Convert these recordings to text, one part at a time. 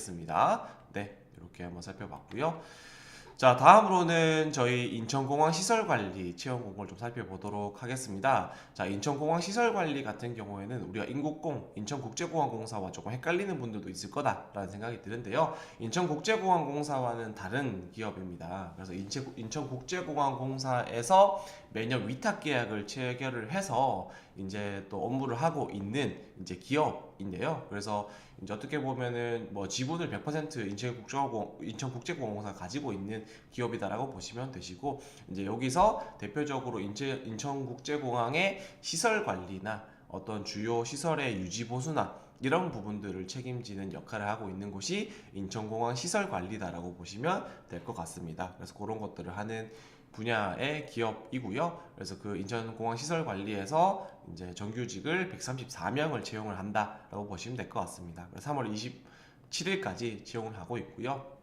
되겠습니다. 네, 이렇게 한번 살펴봤고요. 자, 다음으로는 저희 인천공항 시설관리 채용 공고를 좀 살펴보도록 하겠습니다. 자, 인천공항 시설관리 같은 경우에는 우리가 인국공, 인천국제공항공사와 조금 헷갈리는 분들도 있을 거다라는 생각이 드는데요. 인천국제공항공사와는 다른 기업입니다. 그래서 인천국제공항공사에서 매년 위탁 계약을 체결을 해서 이제 또 업무를 하고 있는 이제 기업인데요. 그래서 이제 어떻게 보면은 뭐 지분을 100% 인천국제공항공사가 가지고 있는 기업이다라고 보시면 되시고, 이제 여기서 대표적으로 인천국제공항의 시설 관리나 어떤 주요 시설의 유지 보수나 이런 부분들을 책임지는 역할을 하고 있는 곳이 인천공항 시설관리다라고 보시면 될 것 같습니다. 그래서 그런 것들을 하는 분야의 기업이고요. 그래서 그 인천공항 시설관리에서 이제 정규직을 134명을 채용을 한다라고 보시면 될 것 같습니다. 그래서 3월 27일까지 채용을 하고 있고요.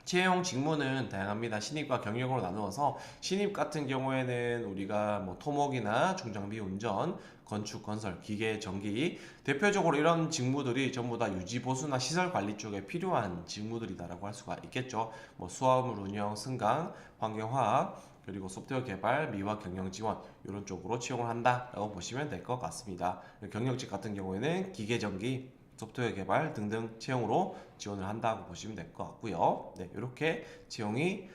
채용 직무는 다양합니다. 신입과 경력으로 나누어서, 신입 같은 경우에는 우리가 뭐 토목이나 중장비 운전, 건축, 건설, 기계, 전기, 대표적으로 이런 직무들이 전부 다 유지 보수나 시설 관리 쪽에 필요한 직무들이다라고 할 수가 있겠죠. 뭐 수화물 운영, 승강, 환경화학, 그리고 소프트웨어 개발, 미화 경영 지원 이런 쪽으로 채용을 한다라고 보시면 될 것 같습니다. 경력직 같은 경우에는 기계, 전기, 소프트웨어 개발 등등 채용으로 지원을 한다고 보시면 될 것 같고요. 네, 이렇게 채용이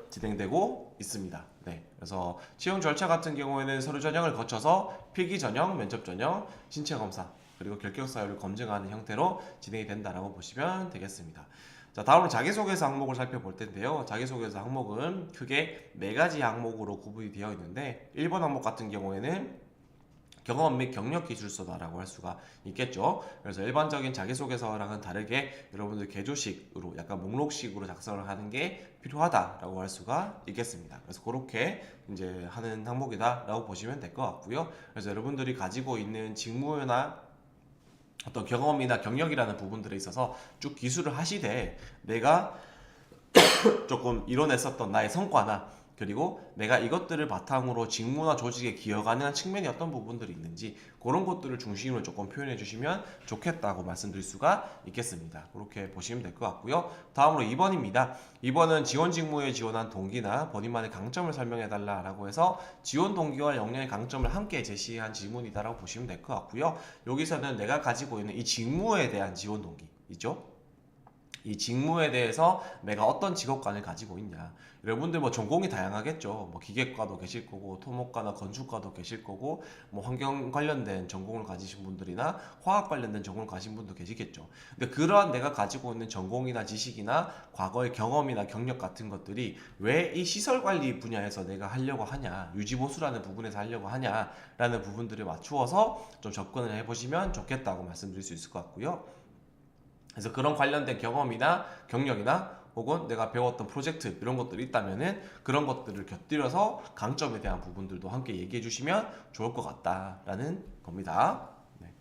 진행되고 있습니다. 네, 그래서 채용 절차 같은 경우에는 서류 전형을 거쳐서 필기 전형, 면접 전형, 신체 검사, 그리고 결격 사유를 검증하는 형태로 진행이 된다라고 보시면 되겠습니다. 자, 다음으로 자기소개서 항목을 살펴볼 텐데요. 자기소개서 항목은 크게 4가지 항목으로 구분이 되어 있는데, 1번 항목 같은 경우에는 경험 및 경력 기술서다라고 할 수가 있겠죠. 그래서 일반적인 자기소개서랑은 다르게 여러분들 개조식으로 약간 목록식으로 작성을 하는 게 필요하다라고 할 수가 있겠습니다. 그래서 그렇게 이제 하는 항목이다라고 보시면 될 것 같고요. 그래서 여러분들이 가지고 있는 직무나 어떤 경험이나 경력이라는 부분들에 있어서 쭉 기술을 하시되, 내가 조금 이뤄냈었던 나의 성과나, 그리고 내가 이것들을 바탕으로 직무나 조직에 기여가능한 측면이 어떤 부분들이 있는지 그런 것들을 중심으로 조금 표현해 주시면 좋겠다고 말씀드릴 수가 있겠습니다. 그렇게 보시면 될 것 같고요. 다음으로 2번입니다. 2번은 지원 직무에 지원한 동기나 본인만의 강점을 설명해 달라고 해서 지원 동기와 역량의 강점을 함께 제시한 질문이다라고 보시면 될 것 같고요. 여기서는 내가 가지고 있는 이 직무에 대한 지원 동기이죠. 이 직무에 대해서 내가 어떤 직업관을 가지고 있냐. 여러분들 뭐 전공이 다양하겠죠. 뭐 기계과도 계실 거고, 토목과나 건축과도 계실 거고, 뭐 환경 관련된 전공을 가지신 분들이나 화학 관련된 전공을 가진 분도 계시겠죠. 근데 그러한 내가 가지고 있는 전공이나 지식이나 과거의 경험이나 경력 같은 것들이 왜 이 시설 관리 분야에서 내가 하려고 하냐, 유지보수라는 부분에서 하려고 하냐라는 부분들을 맞추어서 좀 접근을 해보시면 좋겠다고 말씀드릴 수 있을 것 같고요. 그래서 그런 관련된 경험이나 경력이나 혹은 내가 배웠던 프로젝트 이런 것들이 있다면은 그런 것들을 곁들여서 강점에 대한 부분들도 함께 얘기해 주시면 좋을 것 같다라는 겁니다. 네.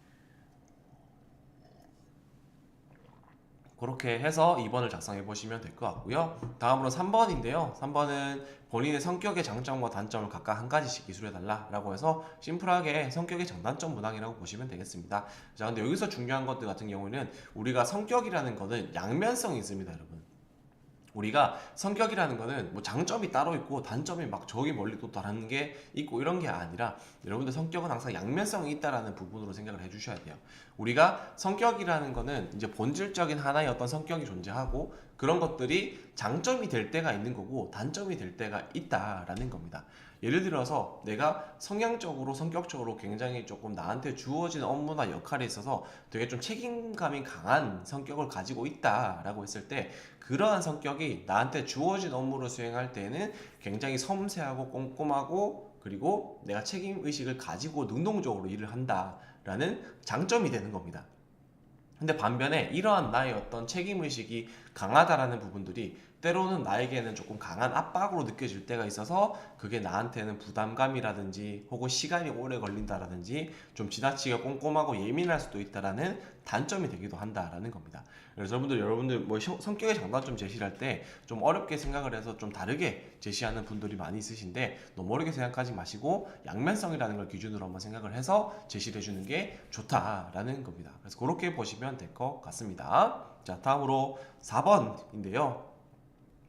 그렇게 해서 2번을 작성해 보시면 될 것 같고요. 다음으로 3번인데요. 3번은 본인의 성격의 장점과 단점을 각각 한 가지씩 기술해 달라고 해서 심플하게 성격의 장단점 문항이라고 보시면 되겠습니다. 자, 근데 여기서 중요한 것들 같은 경우는 우리가 성격이라는 거는 양면성이 있습니다, 여러분. 우리가 성격이라는 거는 뭐 장점이 따로 있고 단점이 막 저기 멀리 또 다른 게 있고 이런 게 아니라, 여러분들 성격은 항상 양면성이 있다라는 부분으로 생각을 해주셔야 돼요. 우리가 성격이라는 거는 이제 본질적인 하나의 어떤 성격이 존재하고 그런 것들이 장점이 될 때가 있는 거고 단점이 될 때가 있다라는 겁니다. 예를 들어서 내가 성향적으로 성격적으로 굉장히 조금 나한테 주어진 업무나 역할에 있어서 되게 좀 책임감이 강한 성격을 가지고 있다라고 했을 때, 그러한 성격이 나한테 주어진 업무를 수행할 때는 굉장히 섬세하고 꼼꼼하고, 그리고 내가 책임의식을 가지고 능동적으로 일을 한다라는 장점이 되는 겁니다. 근데 반면에 이러한 나의 어떤 책임의식이 강하다라는 부분들이 때로는 나에게는 조금 강한 압박으로 느껴질 때가 있어서 그게 나한테는 부담감이라든지 혹은 시간이 오래 걸린다라든지 좀 지나치게 꼼꼼하고 예민할 수도 있다라는 단점이 되기도 한다라는 겁니다. 그래서 여러분들 뭐 성격의 장단점 제시를 할 때 좀 어렵게 생각을 해서 좀 다르게 제시하는 분들이 많이 있으신데 너무 어렵게 생각하지 마시고 양면성이라는 걸 기준으로 한번 생각을 해서 제시를 해주는 게 좋다라는 겁니다. 그래서 그렇게 보시면 될 것 같습니다. 자, 다음으로 4번인데요.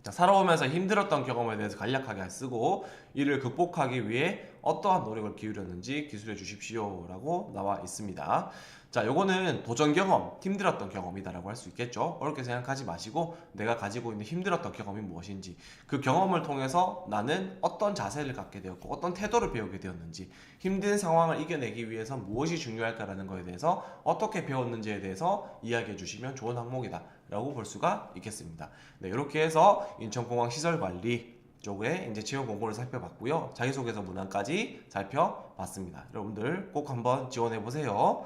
자, 살아오면서 힘들었던 경험에 대해서 간략하게 쓰고 이를 극복하기 위해 어떠한 노력을 기울였는지 기술해 주십시오 라고 나와 있습니다. 자, 요거는 도전 경험, 힘들었던 경험이다라고 할 수 있겠죠. 어렵게 생각하지 마시고 내가 가지고 있는 힘들었던 경험이 무엇인지, 그 경험을 통해서 나는 어떤 자세를 갖게 되었고 어떤 태도를 배우게 되었는지, 힘든 상황을 이겨내기 위해서 무엇이 중요할까라는 것에 대해서 어떻게 배웠는지에 대해서 이야기해 주시면 좋은 항목이다 라고 볼 수가 있겠습니다. 네, 이렇게 해서 인천공항 시설관리 쪽에 이제 채용 공고를 살펴봤고요. 자기소개서 문항까지 살펴봤습니다. 여러분들 꼭 한번 지원해 보세요.